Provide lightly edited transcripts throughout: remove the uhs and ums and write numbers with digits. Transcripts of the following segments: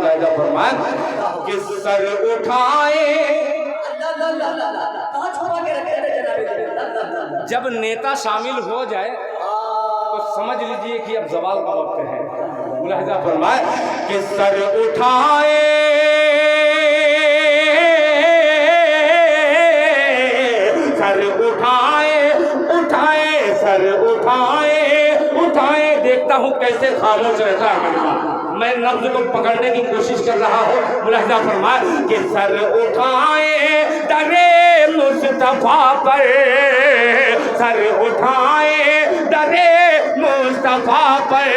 मुलाहिजा फरमाएं कि सर उठाए, जब नेता शामिल हो जाए तो समझ लीजिए कि अब ज़वाल का वक्त है। मुलाहिजा फरमाए कि सर उठाए, सर उठाए, उठाए, सर उठाए, उठाए। देखता हूँ कैसे खामोश रहता है कलमा। मैं लफ्ज को पकड़ने की कोशिश कर रहा हूँ। मुलाहिजा फरमाए कि सर उठाए डरे मुस्तफा पर, सर उठाए डरे मुस्तफा पर,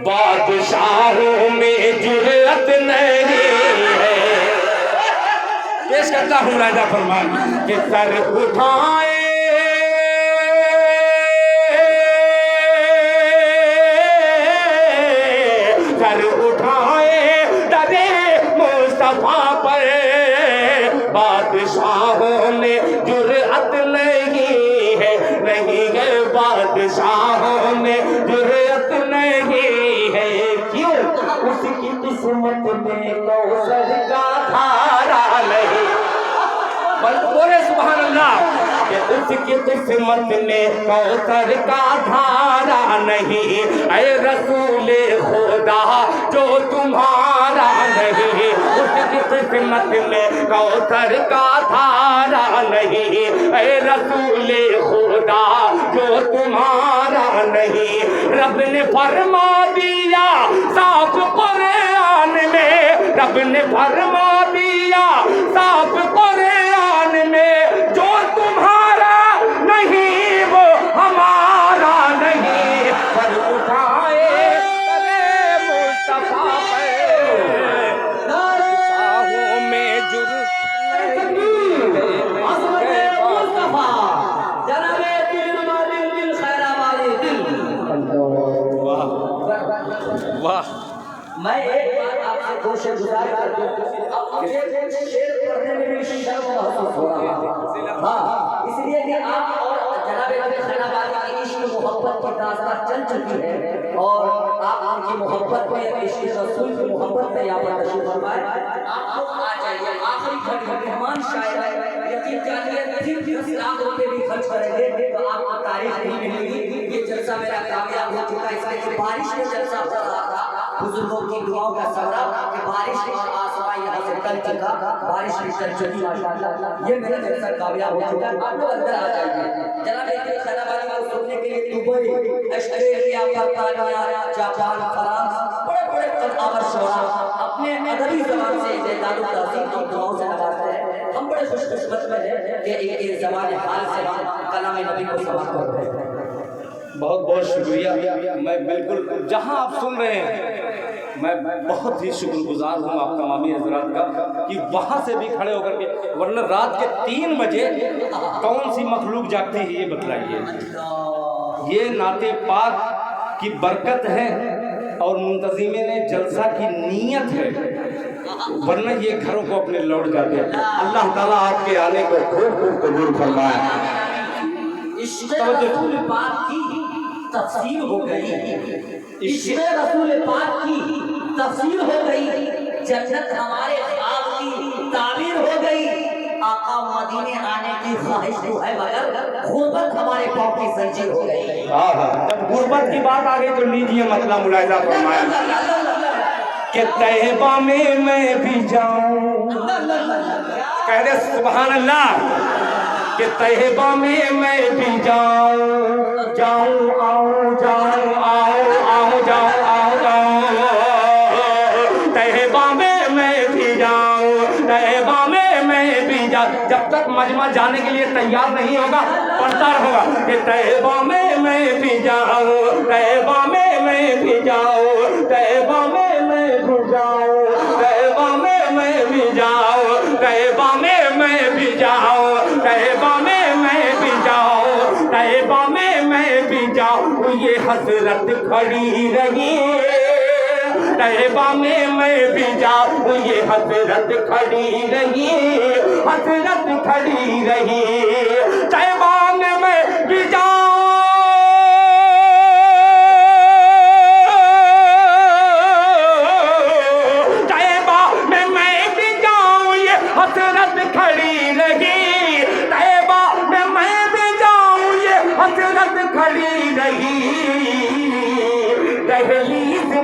बादशाहों में जुर्रत नहीं है। पेश करता हूँ मुलाहिजा फरमाए कि सर उठाए, सर उठाए डरे मुस्तफा पर, बादशाहों में जुर्रत नहीं है, नहीं है बादशाहों में जुर्रत नहीं है। क्यों? उसकी किस्मत में कौसर का धारा नहीं। बोले सुभान अल्लाह। कि उसकी किस्मत में कौसर का धारा नहीं, ऐ रसूले खुदा जो तुम्हारा नहीं। उसकी किस्मत में कौसर का धारा नहीं, ऐ रसूले खुदा जो तुम्हारा नहीं। रब ने फरमा दिया साफ कुरान में, रब ने फरमा दिया साफ कुरान में, जो तुम्हारा नहीं वो हमारा नहीं। पर उठाए करे मुस्तफा पे, बादशाहों में जुर्रत नहीं है। मुस्तफा जनाबे दिल वाले दिल खैरा वाले दिल। वाह वाह। मैं एक बात आपसे कोशिश गुजार करता हूँ, अब मुझे शेर पढ़ने में भी शर्म महसूस हो रहा है। हाँ, इसलिए कि आप और जनाब खैराबादी की इश्क मोहब्बत की दास्तान चल चुकी है और आप उनकी मोहब्बत में, इश्क रसूल की मोहब्बत में यहाँ पर तशरीफ फरमाए। आप लोग आ जाइए, आखिरी घड़ी मेहमान शायर है, यकीन जानिए फिर 10 लाख रुपए भी खर्च करेंगे तो आपको तारीफ नहीं मिलेगी। ये जलसा मेरा कामयाब हो चुका है, इसलिए बारिश में जलसा हो रहा था, बुजुर्गों की दुआओं का सबरा कि बारिश और आसमां यहाँ से टल चुका, बारिश भी टल चुकी माशाअल्लाह। ये मेरा जलसा कामयाब हो चुका है। आप लोग अंदर आ जाइए। जनाब खैराबादी को सुनने के लिए दुबई, ऑस्ट्रेलिया, बर्तानिया, जापान, फ्रांस, बड़े बड़े कलाकार शोरा अपने अदबी ज़बान से इज़ाद तहसीन की दुआओं से नवाजते हैं। हम बड़े खुशकिस्मत में हैं कि एक ज़बान हाल से हम कलाम नबी को समाप्त कर रहे हैं। बहुत बहुत शुक्रिया। मैं बिल्कुल जहां आप सुन रहे हैं मैं बहुत ही शुक्रगुजार हूं आप तमामी हजरात का कि वहां से भी खड़े होकर के, वरना रात के 3 बजे कौन सी मखलूक जागती है ये बतलाइए। ये नाते पाक की बरकत है और मुंतज़िमे ने जलसा की नीयत है, वरना ये घरों को अपने लौट जाते हैं। अल्लाह ताला आपके आने को खूब खूब कबूल फरमाए। इश्क़ रसूल पाक की तफसीर हो गई, इश्क़ रसूल पाक की तफसीर हो गई, जन्नत हमारे ख्वाब की ताबीर हो गई। आका मदीने आने की ख्वाहिश तो है मगर गुर्बत हमारे पाँव की जंजीर हो गई। जब गुर्बत की बात आ गई तो लीजिए मतलब मुलाहिजा फरमाया कि तैयबा में मैं भी जाऊं, कह दे सुभान अल्लाह। कि तैयबा में मैं भी जाऊं, जाऊं आऊं, जाऊं आऊं, आऊं जाऊं आऊं आऊं। तैयबा में मैं भी जाऊं, तैयबा में मैं भी जाऊं। जब तक मजमा जाने के लिए तैयार नहीं होगा पढ़ता रहूंगा कि तैयबा में मैं भी जाऊं, तैयबा में मैं भी जाऊं, तैयबा में मैं भी जाऊं, तैयबा में मैं भी जाऊं, तैयबा में मैं भी जाऊं, तैयबा में मैं भी जाऊं, तैयबा में मैं भी जाऊं। ये हसरत खड़ी रही, तैयबा में मैं भी जाऊं, ये हसरत खड़ी रही, हसरत खड़ी रही। तैयबा में मैं भी जाऊं,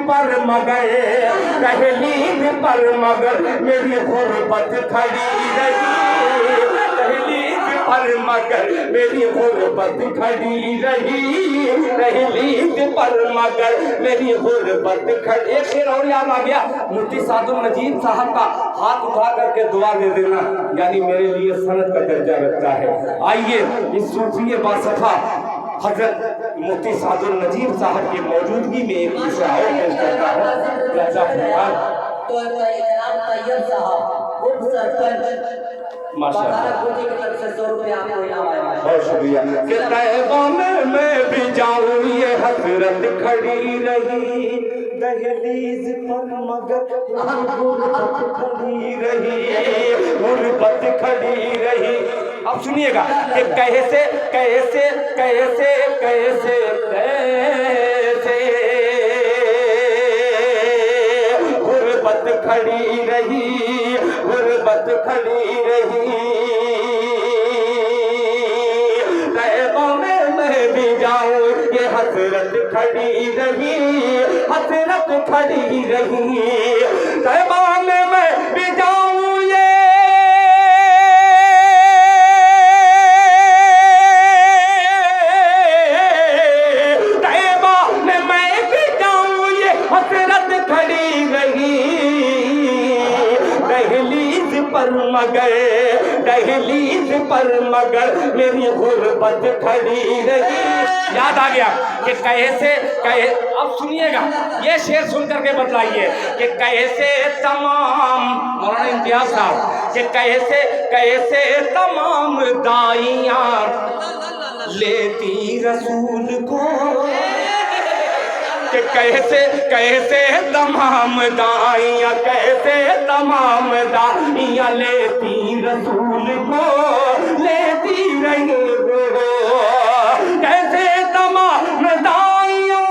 پر مگر دہلیز پر مگر میری غربت کھڑی رہی، دہلیز پر مگر میری غربت کھڑی رہی، دہلیز پر مگر میری غربت کھڑی۔ ایک شعر اور یاد آ گیا، مفتی سعد النجیب صاحب کا، ہاتھ اٹھا کر کے دعا دے دینا، یعنی میرے لیے سند کا درجہ رکھتا ہے۔ آئیے اس صوفی باصفا حضرت مفتی سعد النجیب صاحب کی موجودگی میں ایک مشاعرہ اور پیش کرتا ہوں۔ کیسا خیال تو جناب طیب صاحب خود سرپنچ بازار کوٹی کی طرف سے 100 روپے آپ کو انعام آیا۔ بہت شکریہ۔ کہ طیبہ میں بھی جاؤں یہ حسرت کھڑی رہی، دہلیز پر مگر غربت کھڑی رہی، غربت کھڑی رہی۔ اب سنیے گا کہ کیسے کیسے کیسے کیسے کیسے غربت کھڑی رہی، غربت کھڑی رہی، طیبہ میں بھی جاؤں یہ حسرت کھڑی رہی، حسرت کھڑی رہی، طیبہ میں بھی جاؤں یہ مگر دہلیز پر مگر میری غربت کھڑی رہی۔ یاد آ گیا کہ کیسے اب سنیے گا، یہ شعر سن کر کے بتلائیے کہ کیسے تمام مولانا امتیاز صاحب کہ کیسے کیسے تمام دائیاں لیتی رسول کو، کہ کیسے کیسے تمام دائیاں، کیسے تمام دائیاں لیتی رسول کو، لیتی رہی ہو، کیسے تمام دائیاں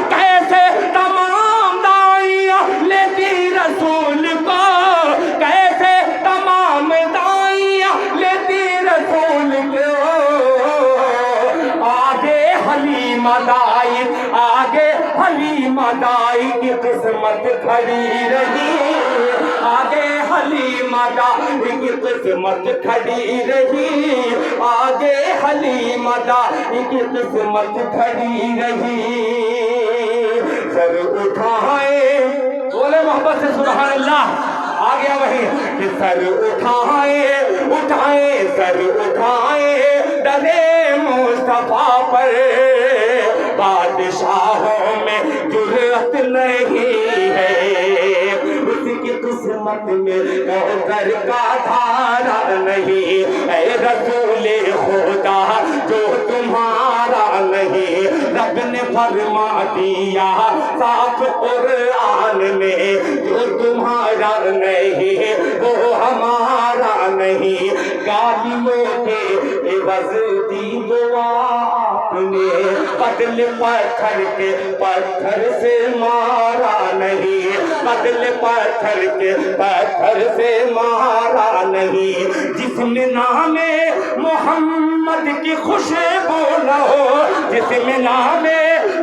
کیسے تمام دائیاں لیتی رسول کو، کیسے تمام دائیاں لیتی رسول کو، آگے حلیمہ دائی، آگے حلیمہ دائی کی قسمت کھڑی رہی، آگے حلیمہ دائی کی قسمت کھڑی رہی، آگے حلیمہ دائی کی قسمت کھڑی رہی، سر اٹھائے بولے محبت سے سبحان اللہ، آ گیا وہی کہ سر اٹھائے اٹھائے سر اٹھائے درے مصطفیٰ پر، بادشاہوں میں جرأت نہیں ہے، اس کی قسمت میں کوثر کا دھارا نہیں، اے رسول خدا جو تمہارا نہیں، رب نے فرما دیا صاف قرآن میں جو تمہارا نہیں وہ ہمارا نہیں، گالیوں کے عوض دی دعا آپ نے، بدل پتھر کے پتھر سے مارا نہیں، بدل پتھر کے پتھر سے مارا نہیں، جس میں نام محمد کی خوشبو نہ ہو، جس میں نام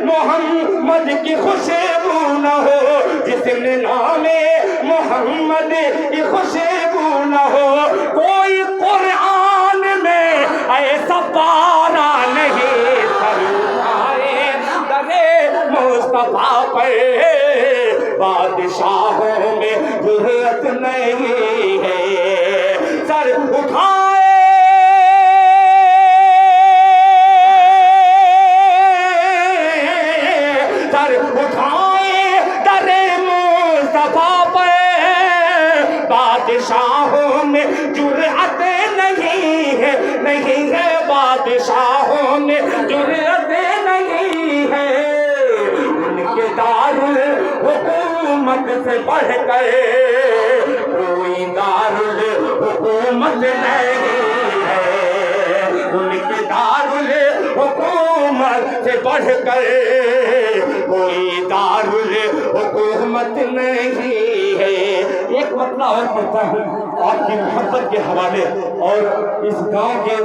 محمد کی خوشبو نہ ہو، جس میں نام محمد کی خوشبو نہ ہو، کوئی قرآن میں ایسا پارا نہیں، مصطفیٰ پر بادشاہوں میں جرأت نہیں ہے، سر اٹھائے سر اٹھائے در مصطفیٰ پر، بادشاہوں میں جرأت نہیں ہے، نہیں ہے بادشاہوں میں جرأت نہیں ہے، دارالحکومت سے بڑھ کر کوئی دارالحکومت نہیں ہے، ان کے دارالحکومت سے بڑھ کر کوئی دارالحکومت نہیں ہے۔ ایک مسئلہ اور پڑھتا ہوں آپ کی محبت کے حوالے اور اس گاؤں کے